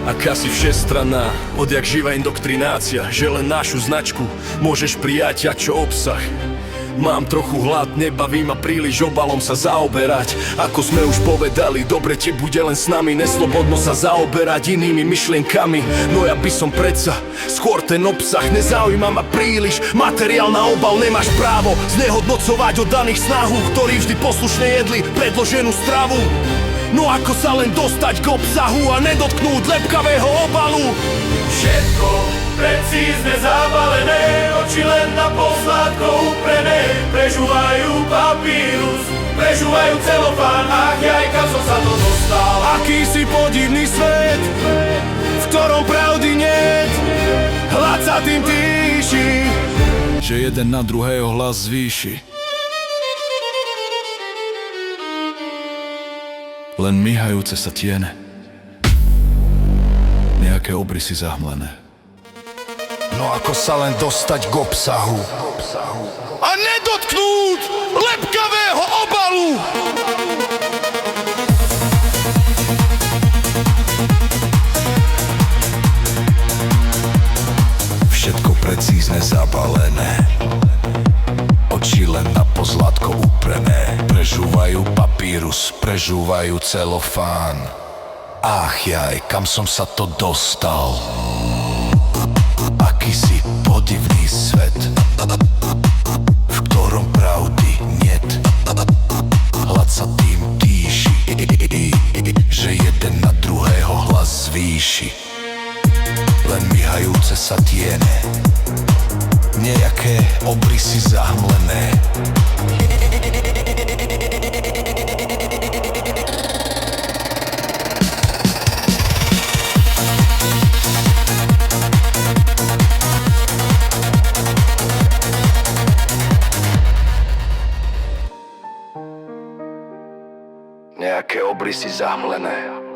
Akási všestranná, odjak živa indoktrinácia, že len našu značku môžeš prijať, a čo obsah. Mám trochu hlad, nebaví ma príliš obalom sa zaoberať. Ako sme už povedali, dobre ti bude len s nami, neslobodno sa zaoberať inými myšlienkami. No ja by som predsa skôr ten obsah, nezaujíma ma príliš materiál na obal. Nemáš právo znehodnocovať od daných snahu, ktorí vždy poslušne jedli predloženú stravu. No ako sa len dostať k obsahu a nedotknúť lepkavého obalu? Všetko precízne zabalené, oči len na poslátko uprené. Prežúvajú papírus, prežúvajú celofán, ach jaj, kam som sa to dostal. Akýsi podivný svet, v ktorom pravdy niet, hlad sa tým týši, že jeden na druhého hlas zvýši. Len myhajúce sa tiene, nejaké obrysy zahmlené. No ako sa len dostať k obsahu A nedotknúť lepkavého obalu! Všetko precízne zabalené, oči len na pozlátko uprené. Prežúvajú papírus, prežúvajú celofán, ach jaj, kam som sa to dostal. Akýsi podivný svet, v ktorom pravdy niet, hlad sa tým týši, že jeden na druhého hlas zvýši. Len myhajúce sa tiene, nejaké obrysy zahmlené. Nejaké obrysy zahmlené.